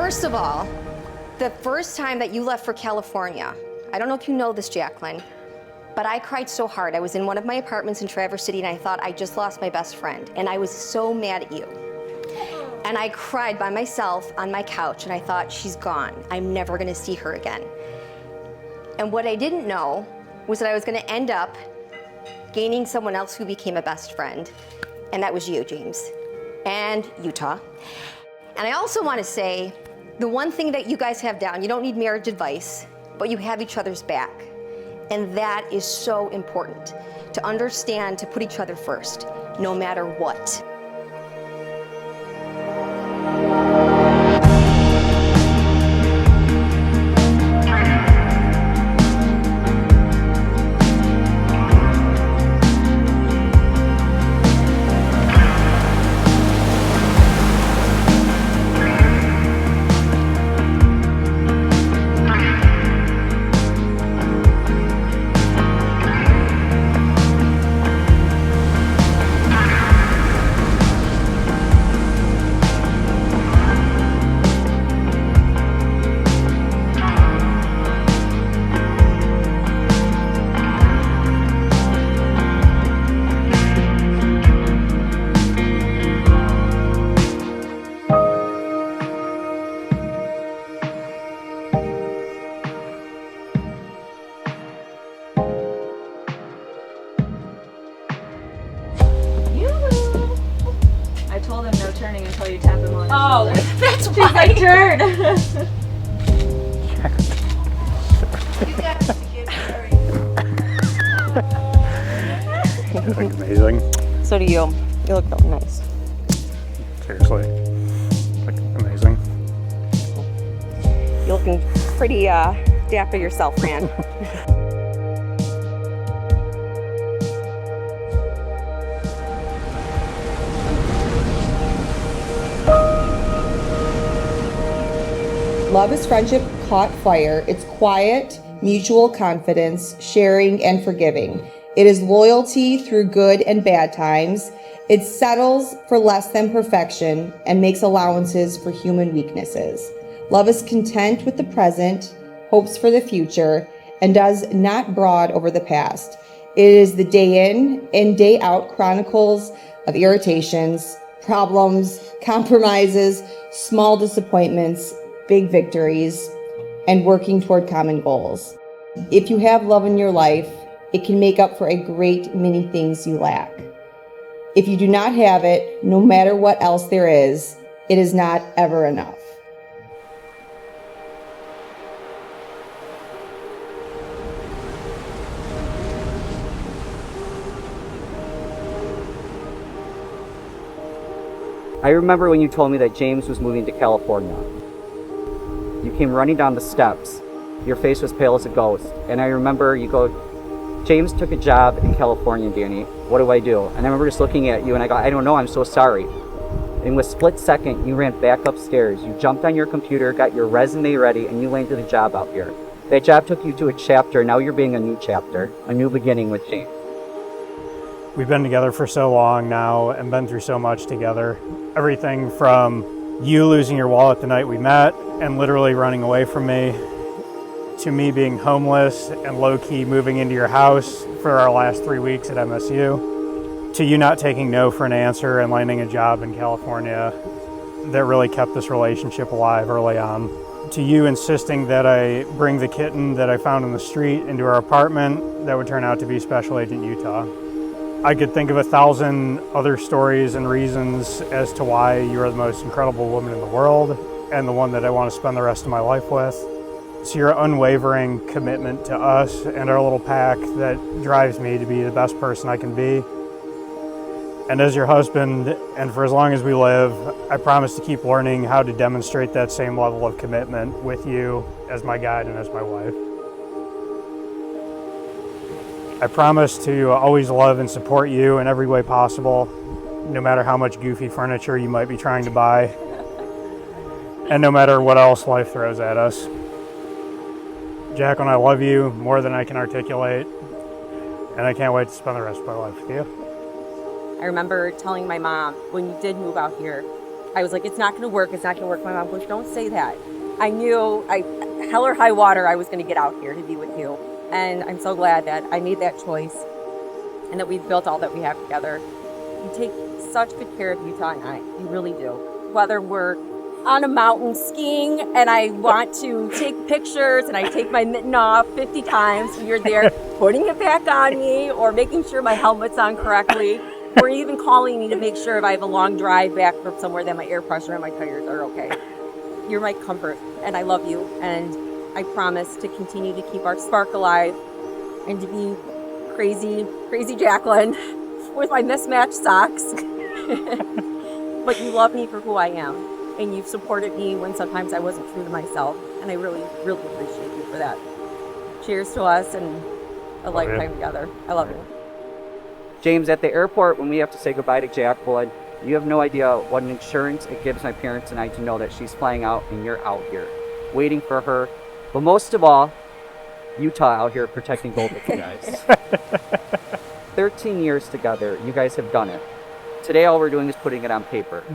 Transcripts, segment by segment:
First of all, the first time that you left for California, I don't know if you know this, Jacqueline, but I cried so hard. I was in one of my apartments in Traverse City and I thought I just lost my best friend. And I was so mad at you. And I cried by myself on my couch and I thought, she's gone. I'm never gonna see her again. And what I didn't know was that I was gonna end up gaining someone else who became a best friend. And that was you, James, and Utah. And I also want to say, the one thing that you guys have down, you don't need marriage advice, but you have each other's back. And that is so important, to understand to put each other first, no matter what. I told him no turning until you tap him on his shoulder. That's why I turned. You got the kid, sorry. You look amazing. So do you. You look really nice. Seriously. Look amazing. You're looking pretty dapper yourself, Fran. Love is friendship caught fire. It's quiet, mutual confidence, sharing, and forgiving. It is loyalty through good and bad times. It settles for less than perfection and makes allowances for human weaknesses. Love is content with the present, hopes for the future, and does not brood over the past. It is the day in and day out chronicles of irritations, problems, compromises, small disappointments, big victories, and working toward common goals. If you have love in your life, it can make up for a great many things you lack. If you do not have it, no matter what else there is, it is not ever enough. I remember when you told me that James was moving to California. You came running down the steps. Your face was pale as a ghost. And I remember you go, James took a job in California, Danny. What do I do? And I remember just looking at you and I go, I don't know, I'm so sorry. In a split second, you ran back upstairs. You jumped on your computer, got your resume ready, and you landed a job out here. That job took you to a chapter. Now you're being a new chapter, a new beginning with James. We've been together for so long now and been through so much together. Everything from you losing your wallet the night we met and literally running away from me, to me being homeless and low-key moving into your house for our last 3 weeks at MSU, to you not taking no for an answer and landing a job in California that really kept this relationship alive early on, to you insisting that I bring the kitten that I found in the street into our apartment that would turn out to be Special Agent Utah. I could think of 1,000 other stories and reasons as to why you are the most incredible woman in the world and the one that I want to spend the rest of my life with. It's your unwavering commitment to us and our little pack that drives me to be the best person I can be. And as your husband, and for as long as we live, I promise to keep learning how to demonstrate that same level of commitment with you as my guide and as my wife. I promise to always love and support you in every way possible, no matter how much goofy furniture you might be trying to buy, and no matter what else life throws at us. Jacqueline, I love you more than I can articulate, and I can't wait to spend the rest of my life with you. I remember telling my mom, when you did move out here, I was like, it's not going to work. It's not going to work. My mom goes, don't say that. I knew, hell or high water, I was going to get out here to be with you. And I'm so glad that I made that choice and that we've built all that we have together. You take such good care of Utah and I. You really do. Whether we're on a mountain skiing and I want to take pictures and I take my mitten off 50 times and you're there putting it back on me or making sure my helmet's on correctly or even calling me to make sure if I have a long drive back from somewhere that my air pressure and my tires are okay. You're my comfort and I love you and I promise to continue to keep our spark alive and to be crazy Jacqueline with my mismatched socks. But you love me for who I am. And you've supported me when sometimes I wasn't true to myself. And I really, really appreciate you for that. Cheers to us and a lifetime together. I love you. James, at the airport, when we have to say goodbye to Jacqueline, you have no idea what an assurance it gives my parents and I to know that she's flying out and you're out here, waiting for her. But most of all, Utah out here protecting both of you guys. 13 years together, you guys have done it. Today, all we're doing is putting it on paper.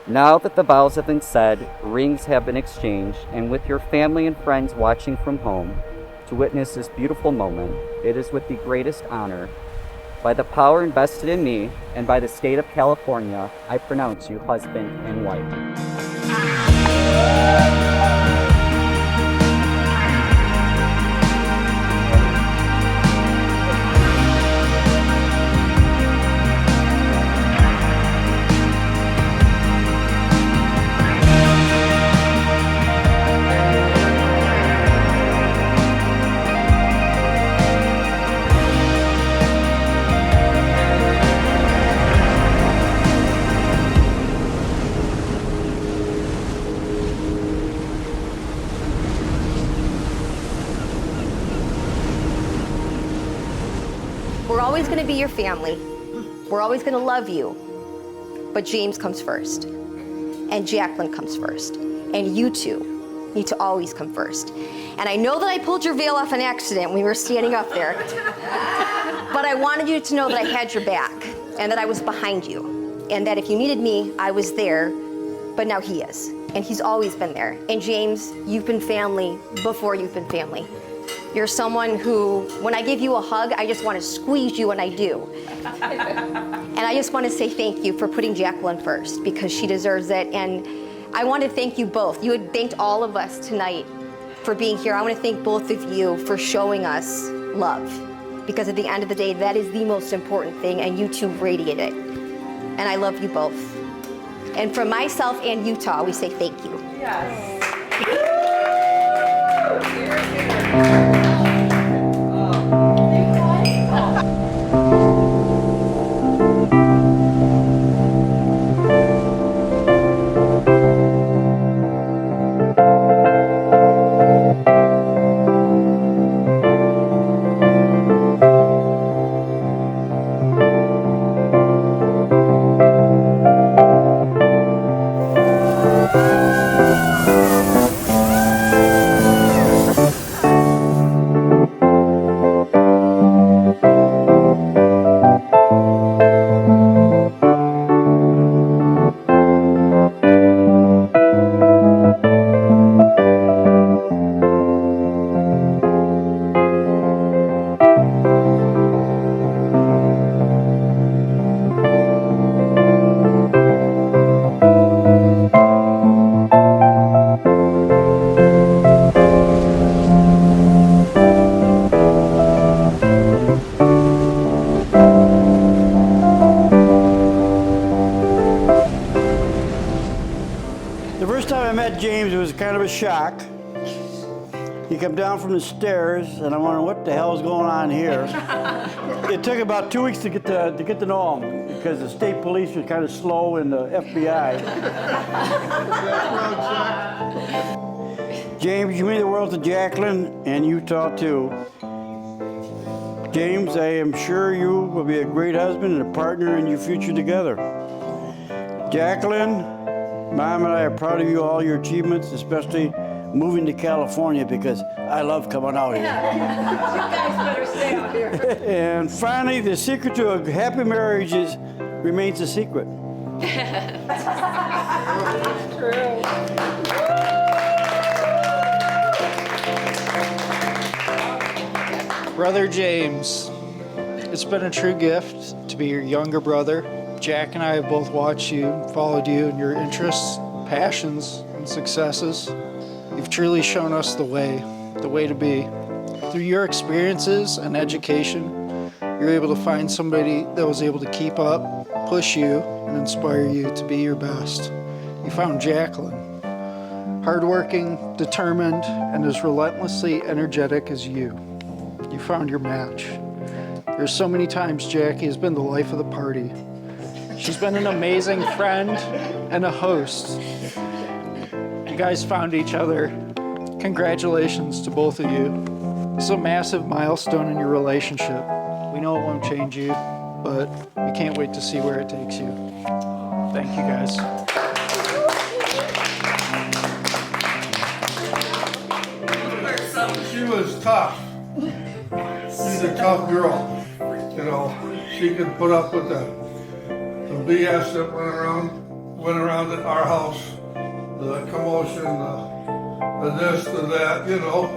Now that the vows have been said, rings have been exchanged, and with your family and friends watching from home, to witness this beautiful moment, it is with the greatest honor. By the power invested in me, and by the state of California, I pronounce you husband and wife. We're always going to be your family. We're always going to love you. But James comes first. And Jacqueline comes first. And you two need to always come first. And I know that I pulled your veil off on accident when we were standing up there. But I wanted you to know that I had your back and that I was behind you. And that if you needed me, I was there. But now he is. And he's always been there. And James, you've been family before you've been family. You're someone who, when I give you a hug, I just want to squeeze you, and I do. And I just want to say thank you for putting Jacqueline first, because she deserves it. And I want to thank you both. You had thanked all of us tonight for being here. I want to thank both of you for showing us love, because at the end of the day, that is the most important thing, and you two radiate it. And I love you both. And from myself and Utah, we say thank you. Yes. The first time I met James, it was kind of a shock. He came down from the stairs, and I'm wondering what the hell is going on here. It took about 2 weeks to get to know him because the state police was kind of slow and the FBI. James, you mean the world to Jacqueline and Utah too. James, I am sure you will be a great husband and a partner in your future together. Jacqueline, Mom and I are proud of you, all your achievements, especially moving to California, because I love coming out here. You guys better stay out here. And finally, the secret to a happy marriage remains a secret. Brother James, it's been a true gift to be your younger brother. Jack and I have both watched you, followed you in your interests, passions, and successes. You've truly shown us the way to be. Through your experiences and education, you're able to find somebody that was able to keep up, push you, and inspire you to be your best. You found Jacqueline, hardworking, determined, and as relentlessly energetic as you. You found your match. There's so many times Jackie has been the life of the party. She's been an amazing friend and a host. You guys found each other. Congratulations to both of you. It's a massive milestone in your relationship. We know it won't change you, but we can't wait to see where it takes you. Thank you guys. She was tough. She's a tough girl. You know, she could put up with the BS that went around at our house, the commotion, the this, the that, you know,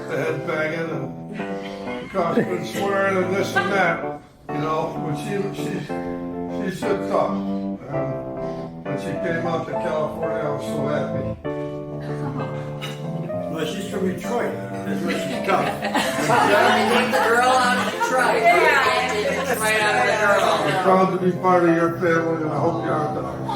the head banging and constant swearing and this and that, you know. But she stood tough. And when she came out to California, I was so happy. Well, she's from Detroit. That's where she's tough. Take the girl out of Detroit. Yeah. Right out of the girl. I'm proud to be part of your family, and I hope you are.